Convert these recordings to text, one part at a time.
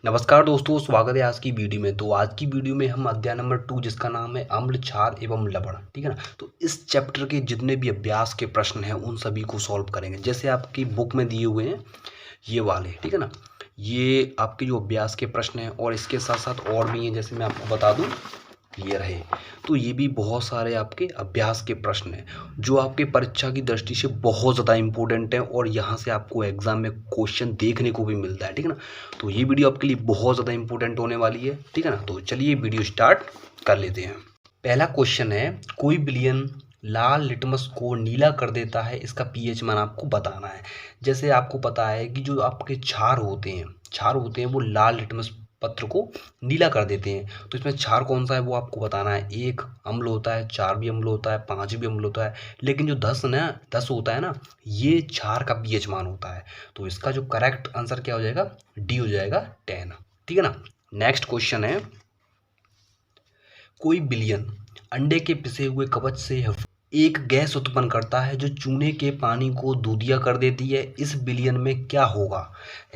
नमस्कार दोस्तों, स्वागत है आज की वीडियो में। तो आज की वीडियो में हम अध्याय नंबर 2 जिसका नाम है अम्ल, क्षार एवं लवण, ठीक है ना। तो इस चैप्टर के जितने भी अभ्यास के प्रश्न हैं उन सभी को सॉल्व करेंगे। जैसे आपकी बुक में दिए हुए हैं ये वाले, ठीक है ना। ये आपके जो अभ्यास के प्रश्न हैं और इसके साथ साथ और भी हैं, जैसे मैं आपको बता दूं ये रहे। तो ये भी बहुत सारे आपके अभ्यास के प्रश्न हैं जो आपके परीक्षा की दृष्टि से बहुत ज़्यादा इंपॉर्टेंट है और यहाँ से आपको एग्जाम में क्वेश्चन देखने को भी मिलता है, ठीक है ना। तो ये वीडियो आपके लिए बहुत ज़्यादा इंपॉर्टेंट होने वाली है, ठीक है ना। तो चलिए वीडियो स्टार्ट कर लेते हैं। पहला क्वेश्चन है, कोई विलयन लाल लिटमस को नीला कर देता है, इसका पीएच मान आपको बताना है। जैसे आपको पता है कि जो आपके क्षार होते हैं वो लाल लिटमस पत्र को नीला कर देते हैं। तो इसमें क्षार कौन सा है वो आपको बताना है। 1 अम्ल होता है, 4 भी अम्ल होता है, 5 भी अम्ल होता है, लेकिन जो 10 होता है ना, ये क्षार का पीएच मान होता है। तो इसका जो करेक्ट आंसर क्या हो जाएगा, डी हो जाएगा 10, ठीक है ना। नेक्स्ट क्वेश्चन है, कोई विलयन अंडे के पिसे हुए कवच से एक गैस उत्पन्न करता है जो चूने के पानी को दूधिया कर देती है। इस विलयन में क्या होगा,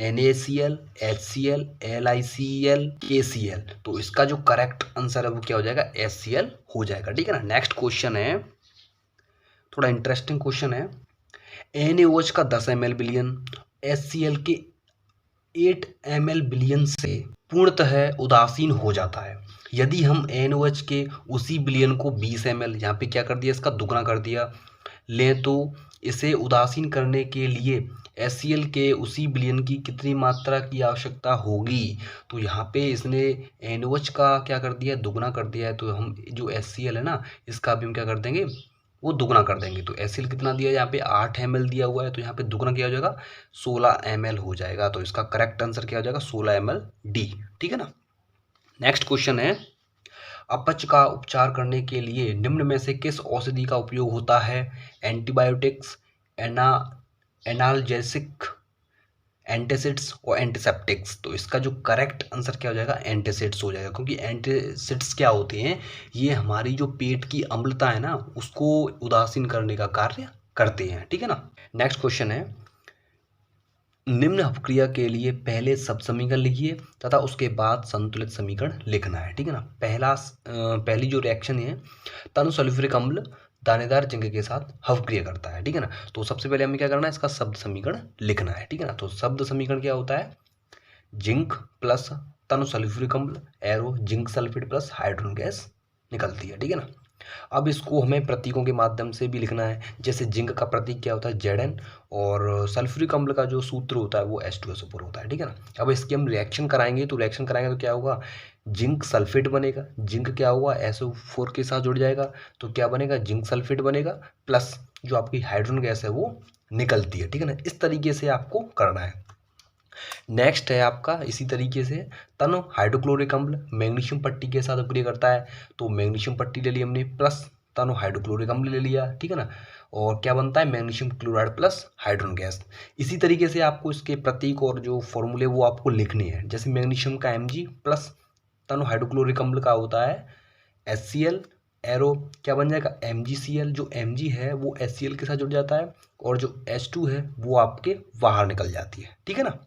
NaCl, HCl, LiCl, KCl। तो इसका जो करेक्ट आंसर है वो क्या हो जाएगा, HCl हो जाएगा, ठीक है ना। नेक्स्ट क्वेश्चन है, थोड़ा इंटरेस्टिंग क्वेश्चन है। NaOH का 10 ml विलयन HCl के 8 ml विलयन से पूर्णतः उदासीन हो जाता है। यदि हम NaOH के उसी विलयन को 20 ml, यहाँ पे क्या कर दिया, इसका दुगना कर दिया, लें तो इसे उदासीन करने के लिए HCl के उसी विलयन की कितनी मात्रा की आवश्यकता होगी। तो यहाँ पे इसने NaOH का क्या कर दिया, दुगना कर दिया है। तो हम जो HCl है ना, इसका भी हम क्या कर देंगे, वो दुगना कर देंगे। तो HCl कितना दिया है, यहाँ पे 8 ml दिया हुआ है, तो यहाँ पे दुगना क्या हो जाएगा, 16 ml हो जाएगा। तो इसका करेक्ट आंसर क्या हो जाएगा, 16 ml डी, ठीक है ना। नेक्स्ट क्वेश्चन है, अपच का उपचार करने के लिए निम्न में से किस औषधि का उपयोग होता है। एंटीबायोटिक्स, एनाल्जेसिक, एंटासिड्स और एंटीसेप्टिक्स। तो इसका जो करेक्ट आंसर क्या हो जाएगा, एंटासिड्स हो जाएगा, क्योंकि एंटासिड्स क्या होते हैं, ये हमारी जो पेट की अम्लता है ना उसको उदासीन करने का कार्य करते हैं, ठीक है ना। नेक्स्ट क्वेश्चन है, निम्न अपक्रिया के लिए पहले सब समीकरण लिखिए तथा उसके बाद संतुलित समीकरण लिखना है, ठीक है ना। पहली जो रिएक्शन है, तनु सल्फ्यूरिक अम्ल दानेदार जिंक के साथ अपक्रिया करता है, ठीक है ना। तो सबसे पहले हमें क्या करना है, इसका शब्द समीकरण लिखना है, ठीक है ना। तो शब्द समीकरण क्या होता है, जिंक प्लस तनु सल्फ्यूरिक अम्ल arrow zinc sulphate plus hydrogen gas निकलती है, ठीक है ना। अब इसको हमें प्रतीकों के माध्यम से भी लिखना है। जैसे जिंक का प्रतीक क्या होता है, Zn, और सल्फ्यूरिक अम्ल का जो सूत्र होता है वो H2SO4 होता है, ठीक है ना। अब इसकी हम रिएक्शन कराएंगे तो क्या होगा, जिंक सल्फेट बनेगा, जिंक क्या हुआ, SO4 के साथ जुड़ जाएगा, तो क्या बनेगा, जिंक सल्फेट बनेगा, प्लस जो आपकी हाइड्रोजन गैस है वो निकलती है, ठीक है ना। इस तरीके से आपको करना है। नेक्स्ट है आपका इसी तरीके से, तनु हाइड्रोक्लोरिक अम्ल मैग्नीशियम पट्टी के साथ अपक्रिया करता है। तो मैग्नीशियम पट्टी ले ली हमने, प्लस तनु हाइड्रोक्लोरिक अम्ल ले लिया, ठीक है ना। और क्या बनता है, magnesium chloride plus hydrogen gas. इसी तरीके से आपको इसके प्रतीक और जो फॉर्मूले वो आपको लिखने हैं। जैसे मैग्नीशियम का Mg प्लस तनु हाइड्रोक्लोरिक अम्ल का होता है HCl, एरो क्या बन जाएगा, MgCl। जो Mg है वो HCl के साथ जुड़ जाता है और जो H2 है वो आपके बाहर निकल जाती है, ठीक है ना।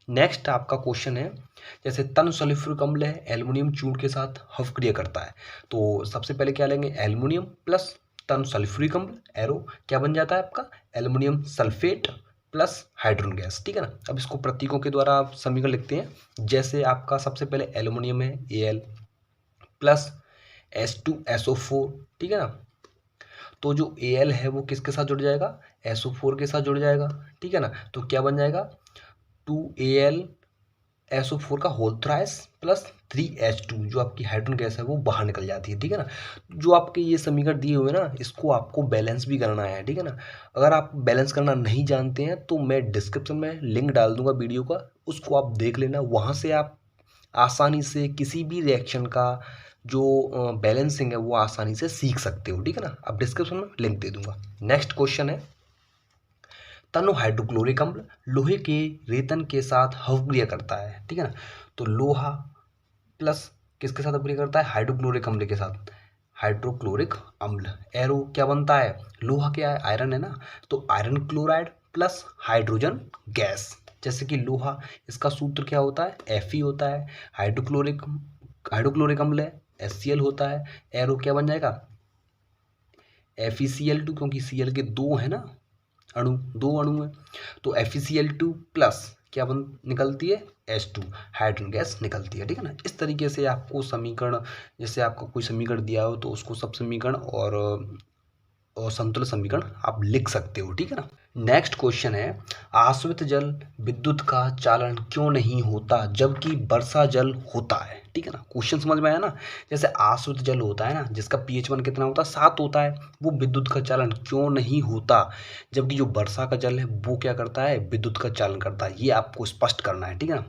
नेक्स्ट आपका क्वेश्चन है, जैसे तनु सल्फ्यूरिक अम्ल है एल्युमिनियम चूर्ण के साथ अपक्रिया करता है। तो सबसे पहले क्या लेंगे, एल्युमिनियम प्लस तनु सल्फ्यूरिक अम्ल एरो क्या बन जाता है आपका, aluminium sulphate plus hydrogen gas, ठीक है ना। अब इसको प्रतीकों के द्वारा आप समीकरण लिखते हैं। जैसे आपका सबसे पहले एल्युमिनियम है Al प्लस H2SO4, ठीक है ना। तो जो Al है वो किसके साथ जुड़ जाएगा, SO4 के साथ जुड़ जाएगा, ठीक है ना। तो क्या बन जाएगा, 2Al SO4 का होल थ्राइस प्लस 3H2, जो आपकी हाइड्रोजन गैस है वो बाहर निकल जाती है, ठीक है ना। जो आपके ये समीकरण दिए हुए ना, इसको आपको बैलेंस भी करना है, ठीक है ना। अगर आप बैलेंस करना नहीं जानते हैं तो मैं डिस्क्रिप्शन में लिंक डाल दूंगा वीडियो का, उसको आप देख लेना। वहाँ से आप आसानी से किसी भी रिएक्शन का जो बैलेंसिंग है वो आसानी से सीख सकते हो, ठीक है ना। अब डिस्क्रिप्शन में लिंक दे दूंगा। नेक्स्ट क्वेश्चन है, तनु हाइड्रोक्लोरिक अम्ल लोहे के रेतन के साथ अपक्रिया करता है, ठीक है ना। तो लोहा प्लस किसके साथ अपक्रिया करता है, हाइड्रोक्लोरिक अम्ल के साथ, हाइड्रोक्लोरिक अम्ल एरो क्या बनता है, लोहा क्या है, आयरन है ना। तो iron chloride plus hydrogen gas, जैसे कि लोहा, इसका सूत्र क्या होता है, Fe होता है। हाइड्रोक्लोरिक अम्ल है, HCl होता है। एरो क्या बन जाएगा, FeCl2, क्योंकि Cl के दो है ना अणु, दो अणु है, तो FeCl2 प्लस क्या बन निकलती है, H2, हाइड्रोजन गैस निकलती है। ठीक है ना। इस तरीके से आपको समीकरण, जैसे आपको कोई समीकरण दिया हो तो उसको सब समीकरण और संतुलन समीकरण आप लिख सकते हो। ठीक है ना। नेक्स्ट क्वेश्चन है, आश्रित जल विद्युत का चालन क्यों नहीं होता जबकि वर्षा जल होता है। ठीक है ना। क्वेश्चन समझ में आया ना। जैसे आश्रित जल होता है ना, जिसका pH 1 कितना होता है, 7 होता है, वो विद्युत का चालन क्यों नहीं होता, जबकि जो वर्षा का जल है वो क्या करता है, विद्युत का चालन करता है। ये आपको स्पष्ट करना है। ठीक है ना।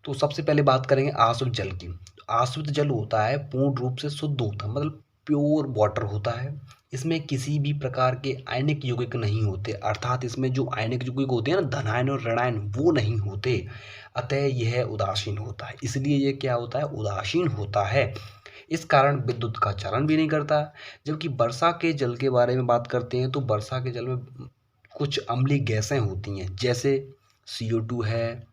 तो सबसे पहले बात करेंगे आश्रित जल की। आश्रित जल होता है पूर्ण रूप से शुद्ध होता है, मतलब प्योर वाटर होता है। इसमें किसी भी प्रकार के आयनिक यौगिक नहीं होते, अर्थात इसमें जो आयनिक यौगिक होते हैं ना, धनायन और ऋणायन, वो नहीं होते। अतः यह उदासीन होता है। इसलिए ये क्या होता है, उदासीन होता है। इस कारण विद्युत का चालन भी नहीं करता। जबकि वर्षा के जल के बारे में बात करते हैं तो वर्षा के जल में कुछ अम्लीय गैसें होती हैं, जैसे CO2 है,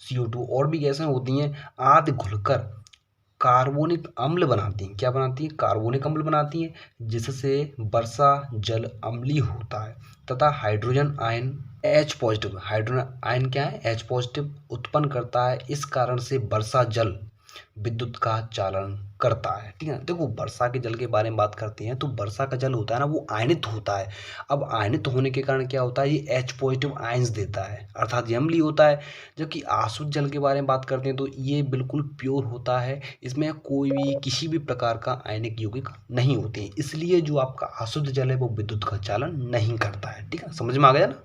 CO2 और भी गैसें होती हैं, आदि घुलकर कार्बोनिक अम्ल बनाती हैं। क्या बनाती हैं, कार्बोनिक अम्ल बनाती हैं, जिससे वर्षा जल अम्लीय होता है तथा hydrogen ion H positive, hydrogen ion क्या है, H पॉजिटिव उत्पन्न करता है। इस कारण से वर्षा जल विद्युत का चालन करता है। ठीक है। देखो, वर्षा के जल के बारे में बात करते हैं तो वर्षा का जल होता है ना, वो आयनित होता है। अब आयनित होने के कारण क्या होता है, ये H पॉजिटिव आयंस देता है, अर्थात ये अम्लीय होता है। जबकि आश्रित जल के बारे में बात करते हैं तो ये बिल्कुल प्योर होता है, इसमें कोई भी किसी भी प्रकार का आयनिक यौगिक नहीं होते हैं। इसलिए जो आपका आश्रित जल है वो विद्युत का चालन नहीं करता है। ठीक है, समझ में आ गया ना।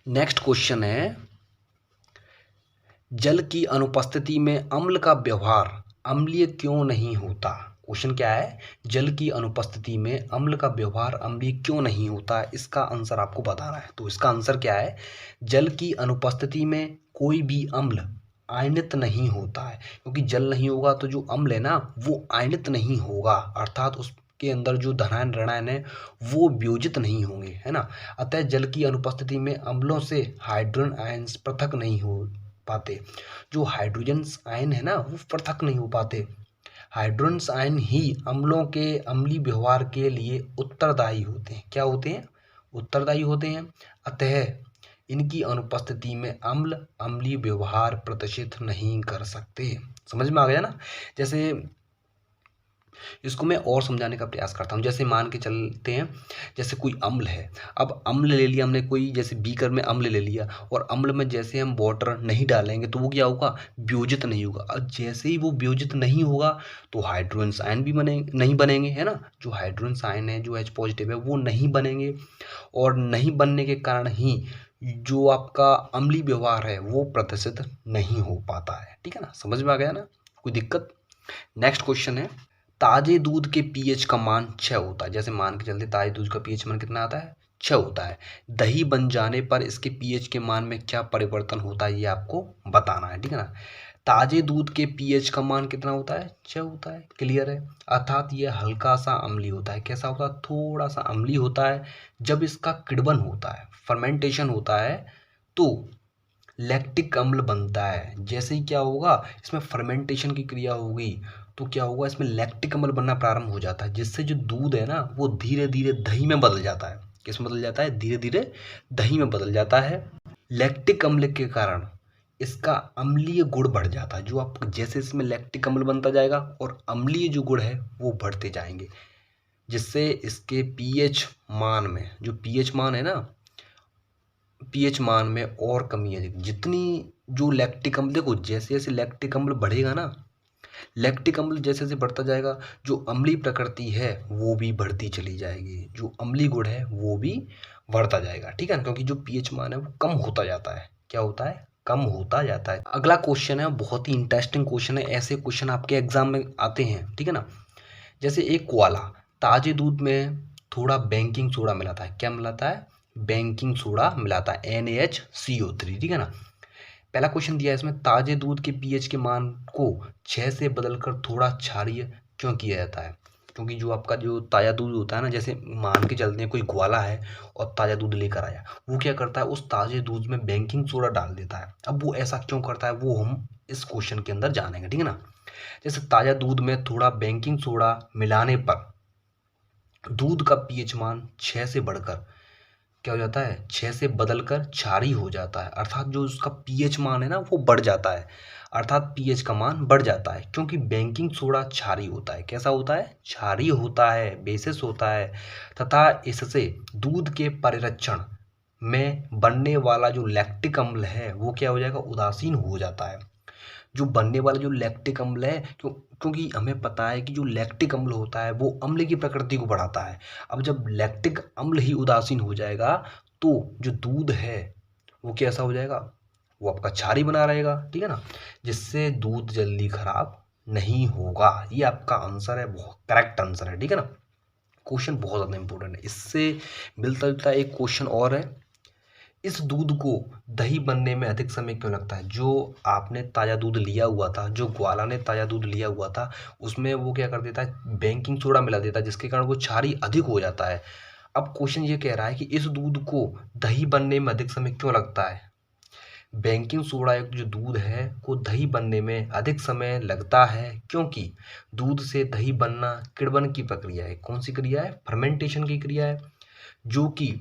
नेक्स्ट क्वेश्चन है, जल की अनुपस्थिति में अम्ल का व्यवहार अम्लीय क्यों नहीं होता। क्वेश्चन क्या है, जल की अनुपस्थिति में अम्ल का व्यवहार अम्लीय क्यों नहीं होता, इसका आंसर आपको बताना है। तो इसका आंसर क्या है, जल की अनुपस्थिति में कोई भी अम्ल आयनित नहीं होता है, क्योंकि जल नहीं होगा तो जो अम्ल है ना वो आयनित नहीं होगा, अर्थात उसके अंदर जो धनायन ऋणायन है वो वियोजित नहीं होंगे, है ना। अतः जल की अनुपस्थिति में अम्लों से हाइड्रोजन आयंस पृथक नहीं हो पाते। जो हाइड्रोजन आयन है ना वो पृथक नहीं हो पाते। हाइड्रोजन आयन ही अम्लों के अम्लीय व्यवहार के लिए उत्तरदायी होते हैं। क्या होते हैं, उत्तरदायी होते हैं। अतः इनकी अनुपस्थिति में अम्ल अम्लीय व्यवहार प्रदर्शित नहीं कर सकते। समझ में आ गया ना। जैसे इसको मैं और समझाने का प्रयास करता हूँ। जैसे मान के चलते हैं, जैसे कोई अम्ल है, अब अम्ल ले लिया हमने, कोई जैसे बीकर में अम्ल ले लिया, और अम्ल में जैसे हम वाटर नहीं डालेंगे तो वो क्या होगा, वियोजित नहीं होगा। और जैसे ही वो वियोजित नहीं होगा तो हाइड्रोजन आयन भी नहीं बनेंगे, है ना। जो हाइड्रोजन आयन है, जो H पॉजिटिव है, वो नहीं बनेंगे, और नहीं बनने के कारण ही जो आपका अम्लीय व्यवहार है वो प्रदर्शित नहीं हो पाता है। ठीक है ना, समझ में आ गया ना, कोई दिक्कत। नेक्स्ट क्वेश्चन है, ताजे दूध के pH का मान 6 होता है। जैसे मान के चलते ताजे दूध का pH मान कितना आता है, 6 होता है। दही बन जाने पर इसके pH के मान में क्या परिवर्तन होता है, ये आपको बताना है। ठीक है ना। ताजे दूध के pH का मान कितना होता है, 6 होता है, क्लियर है। अर्थात ये हल्का सा अम्लीय होता है। कैसा होता है, थोड़ा सा अम्लीय होता है। जब इसका किण्वन होता है, फर्मेंटेशन होता है, तो लैक्टिक अम्ल बनता है। जैसे ही क्या होगा, इसमें फर्मेंटेशन की क्रिया होगी तो क्या होगा, इसमें लैक्टिक अम्ल बनना प्रारंभ हो जाता है, जिससे जो दूध है ना वो धीरे धीरे दही में बदल जाता है। किस में बदल जाता है, धीरे धीरे दही में बदल जाता है। लैक्टिक अम्ल के कारण इसका अम्लीय गुण बढ़ जाता है। जो आप जैसे इसमें लैक्टिक अम्ल बनता जाएगा और अम्लीय जो गुण है वो बढ़ते जाएंगे, जिससे इसके pH मान में, जो pH मान है ना, pH मान में और कमी है। जितनी जो लैक्टिक अम्ल, देखो जैसे जैसे लैक्टिक अम्ल बढ़ेगा ना, लैक्टिक अम्ल जैसे जैसे बढ़ता जाएगा, जो अम्लीय प्रकृति है वो भी बढ़ती चली जाएगी, जो अम्लीय गुण है वो भी बढ़ता जाएगा। ठीक है ना, क्योंकि जो pH मान है वो कम होता जाता है। क्या होता है, कम होता जाता है। अगला क्वेश्चन है, बहुत ही इंटरेस्टिंग क्वेश्चन है। ऐसे क्वेश्चन आपके एग्जाम में आते हैं। ठीक है ना। जैसे एक कोआला ताजे दूध में थोड़ा बेकिंग सोडा मिलाता है। क्या मिलाता है, बेकिंग सोडा मिलाता है, NaHCO3। ठीक है ना। पहला क्वेश्चन दिया है इसमें, ताजे दूध के pH के मान को 6 से बदलकर थोड़ा क्षारीय क्यों किया जाता है। क्योंकि जो आपका जो ताज़ा दूध होता है ना, जैसे मान के चलते हैं कोई ग्वाला है और ताज़ा दूध लेकर आया, वो क्या करता है, उस ताज़े दूध में बेकिंग सोडा डाल देता है। अब वो ऐसा क्यों करता है, वो हम इस क्वेश्चन के अंदर जानेंगे, ठीक है ना। जैसे ताज़ा दूध में थोड़ा बेकिंग सोडा मिलाने पर दूध का पीएच मान 6 से बढ़कर क्या हो जाता है, 6 से बदलकर क्षारीय हो जाता है। अर्थात जो उसका पीएच मान है ना, वो बढ़ जाता है। अर्थात पीएच का मान बढ़ जाता है, क्योंकि बेकिंग सोडा क्षारीय होता है। कैसा होता है, क्षारीय होता है, बेसिस होता है, तथा इससे दूध के परिरक्षण में बनने वाला जो लैक्टिक अम्ल है वो क्या हो जाएगा, उदासीन हो जाता है। जो बनने वाला जो लैक्टिक अम्ल है, क्योंकि हमें पता है कि जो लैक्टिक अम्ल होता है वो अम्ल की प्रकृति को बढ़ाता है। अब जब लैक्टिक अम्ल ही उदासीन हो जाएगा तो जो दूध है वो कैसा हो जाएगा, वो आपका क्षारीय बना रहेगा, ठीक है ना, जिससे दूध जल्दी खराब नहीं होगा। ये आपका आंसर है, बहुत करेक्ट आंसर है, ठीक है ना। क्वेश्चन बहुत ज़्यादा इंपॉर्टेंट है। इससे मिलता जुलता एक क्वेश्चन और है, इस दूध को दही बनने में अधिक समय क्यों लगता है। जो आपने ताज़ा दूध लिया हुआ था, जो ग्वाला ने ताज़ा दूध लिया हुआ था, उसमें वो क्या कर देता है, बेकिंग सोडा मिला देता है, जिसके कारण वो क्षारीय अधिक हो जाता है। अब क्वेश्चन ये कह रहा है कि इस दूध को दही बनने में अधिक समय क्यों लगता है। बेकिंग सोडा एक जो दूध है को दही बनने में अधिक समय लगता है, क्योंकि दूध से दही बनना किण्वन की प्रक्रिया है। कौन सी क्रिया है, फर्मेंटेशन की क्रिया है, जो कि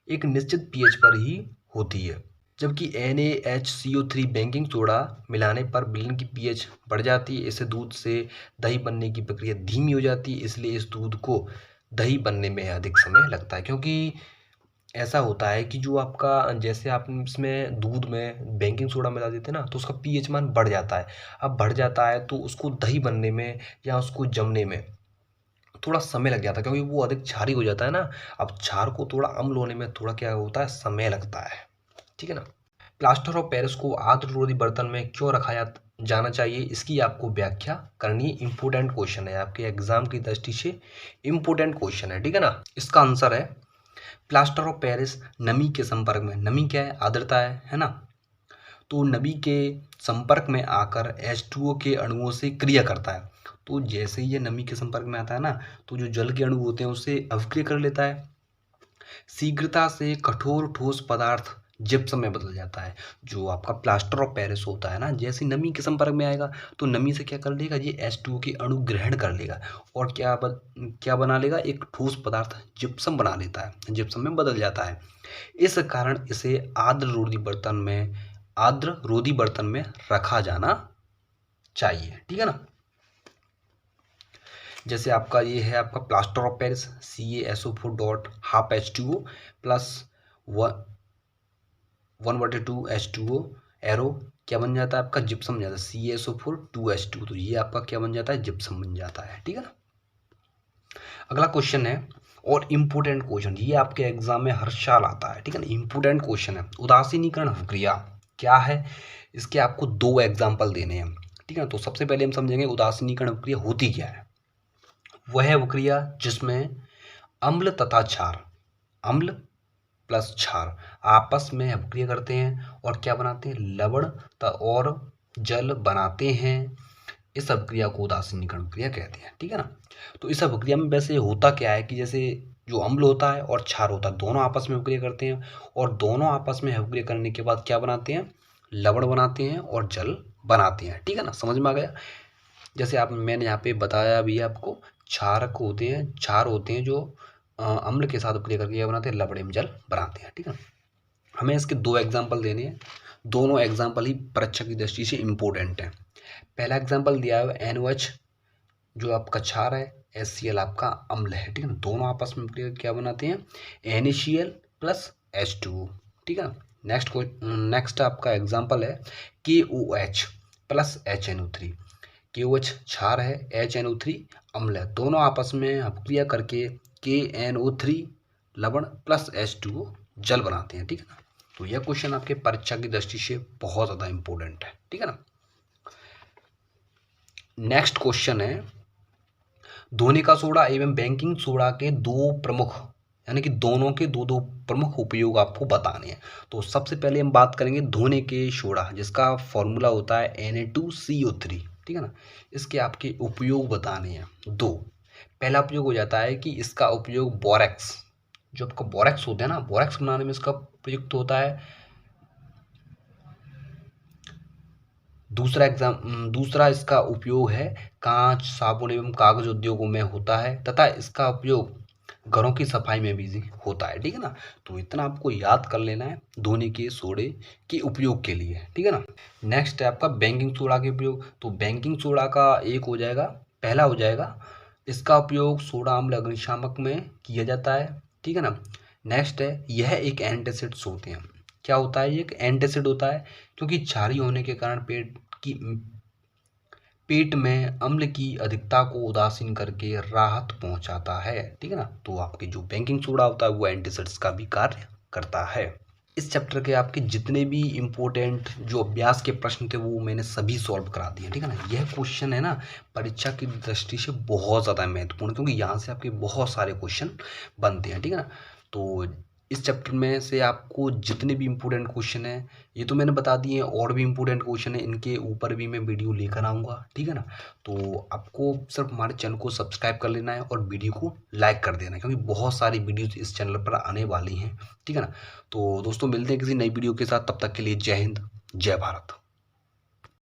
एक निश्चित पीएच पर ही होती है। जबकि NaHCO3 बेकिंग सोडा मिलाने पर विलयन की पीएच बढ़ जाती है। इससे दूध से दही बनने की प्रक्रिया धीमी हो जाती है, इसलिए इस दूध को दही बनने में अधिक समय लगता है। क्योंकि ऐसा होता है कि जो आपका, जैसे आप इसमें दूध में बेकिंग सोडा मिला देते हैं ना, तो उसका पीएच मान बढ़ जाता है। अब बढ़ जाता है तो उसको दही बनने में या उसको जमने में थोड़ा समय लग जाता है, क्योंकि वो अधिक क्षारीय हो जाता है ना। अब क्षार को थोड़ा अम्ल होने में थोड़ा क्या होता है, समय लगता है, ठीक है ना। प्लास्टर ऑफ पेरिस को आर्द्र रोधी बर्तन में क्यों रखा जाना चाहिए, इसकी आपको व्याख्या करनी है। इंपोर्टेंट क्वेश्चन है, आपके एग्जाम की दृष्टि से इंपोर्टेंट क्वेश्चन है, ठीक है ना। इसका आंसर है, प्लास्टर ऑफ पेरिस नमी के संपर्क में, नमी क्या है, आर्द्रता है ना, तो नमी के संपर्क में आकर H2O के अणुओं से क्रिया करता है। तो जैसे ही ये नमी के संपर्क में आता है ना, तो जो जल के अणु होते हैं उससे अभिक्रिया कर लेता है। शीघ्रता से कठोर ठोस पदार्थ जिप्सम में बदल जाता है। जो आपका प्लास्टर ऑफ पेरिस होता है ना, जैसे नमी के संपर्क में आएगा तो नमी से क्या कर लेगा, ये H2O के अणु ग्रहण कर लेगा और क्या बना लेगा, एक ठोस पदार्थ जिप्सम बना लेता है, जिप्सम में बदल जाता है। इस कारण इसे आर्द्र रोधी बर्तन में रखा जाना चाहिए, ठीक है ना। जैसे आपका ये है आपका plaster of Paris CaSO4 dot half H2O plus 1/2 H2O arrow क्या बन जाता है, आपका जिप्सम बन जाता है, CaSO4 2H2, तो ये आपका क्या बन जाता है, जिप्सम बन जाता है, ठीक है ना। अगला क्वेश्चन है, और इम्पोर्टेंट क्वेश्चन, ये आपके एग्जाम में हर साल आता है, ठीक है ना, इम्पोर्टेंट क्वेश्चन है। उदासीनीकरण अभिक्रिया क्या है, इसके आपको 2 एग्जाम्पल देने हैं, ठीक है ना। तो सबसे पहले हम समझेंगे उदासीनीकरण अभिक्रिया होती क्या है। वह है अभिक्रिया जिसमें अम्ल तथा क्षार, अम्ल प्लस क्षार आपस में अभिक्रिया करते हैं और क्या बनाते हैं, लवण और जल बनाते हैं। इस अभिक्रिया को उदासीनीकरण अभिक्रिया कहते हैं, ठीक है ना। तो इस अभिक्रिया में वैसे होता क्या है कि जैसे जो अम्ल होता है और क्षार होता है, दोनों आपस में अभिक्रिया करते हैं और दोनों आपस में अभिक्रिया करने के बाद क्या बनाते हैं, लवण बनाते हैं और जल बनाते हैं, ठीक है ना। समझ में आ गया। जैसे मैंने यहाँ पे बताया भी आपको, क्षार होते हैं जो अम्ल के साथ अभिक्रिया करके क्या बनाते हैं, लवण एवं जल बनाते हैं, ठीक है। हमें इसके 2 एग्जाम्पल देने हैं, दोनों एग्जाम्पल ही परीक्षा की दृष्टि से इम्पोर्टेंट है। पहला एग्जाम्पल दिया है NOH जो आपका क्षार है, HCl आपका अम्ल है, ठीक है ना। दोनों आपस में क्या बनाते हैं, NaCl प्लस H2O, ठीक है ना। नेक्स्ट आपका एग्जाम्पल है KOH प्लस HNO3। KOH क्षार है, HNO3 अम्ल है, दोनों आपस में अभिक्रिया करके KNO3 लवण प्लस H2O जल बनाते हैं, ठीक है ना। तो यह क्वेश्चन आपके परीक्षा की दृष्टि से बहुत ज़्यादा इंपॉर्टेंट है, ठीक है ना। नेक्स्ट क्वेश्चन है, धोने सोडा एवं बेकिंग सोडा के 2 प्रमुख, यानी कि दोनों के 2 प्रमुख उपयोग आपको बताने हैं। तो सबसे पहले हम बात करेंगे धोने के सोडा, जिसका फॉर्मूला होता है Na2CO3, ठीक है ना। इसके आपके उपयोग बताने हैं 2। पहला उपयोग हो जाता है कि इसका उपयोग बोरेक्स, जो आपका बोरेक्स होता है ना, बोरेक्स बनाने में इसका प्रयुक्त होता है। दूसरा इसका उपयोग है कांच, साबुन एवं कागज उद्योगों में होता है तथा इसका उपयोग घरों की सफाई में भी होता है। ठीक है ना। तो इतना आपको याद कर लेना है धोने के सोडे के उपयोग के लिए। ठीक है ना। नेक्स्ट है आपका बेकिंग सोडा के उपयोग। तो बेकिंग सोडा का एक हो जाएगा, पहला हो जाएगा इसका उपयोग सोडा अम्ल अग्निशामक में किया जाता है। ठीक है ना। नेक्स्ट है यह एक एंटासिड्स होते हैं। क्या होता है, ये एक एंटासिड होता है क्योंकि क्षारीय होने के कारण पेट में अम्ल की अधिकता को उदासीन करके राहत पहुंचाता है। ठीक है ना। तो आपके जो बेकिंग सोडा होता है वो एंटासिड्स का भी कार्य करता है। इस चैप्टर के आपके जितने भी इम्पोर्टेंट जो अभ्यास के प्रश्न थे वो मैंने सभी सॉल्व करा दिए। ठीक है ना। यह क्वेश्चन है ना परीक्षा की दृष्टि से बहुत ज़्यादा महत्वपूर्ण, क्योंकि यहाँ से आपके बहुत सारे क्वेश्चन बनते हैं। ठीक है ना। तो इस चैप्टर में से आपको जितने भी इम्पोर्टेंट क्वेश्चन हैं ये तो मैंने बता दिए हैं, और भी इम्पोर्टेंट क्वेश्चन है इनके ऊपर भी मैं वीडियो लेकर आऊँगा। ठीक है ना। तो आपको सिर्फ हमारे चैनल को सब्सक्राइब कर लेना है और वीडियो को लाइक कर देना है, क्योंकि बहुत सारी वीडियोज इस चैनल पर आने वाली हैं। ठीक है ना। तो दोस्तों मिलते हैं किसी नई वीडियो के साथ, तब तक के लिए जय हिंद, जय भारत।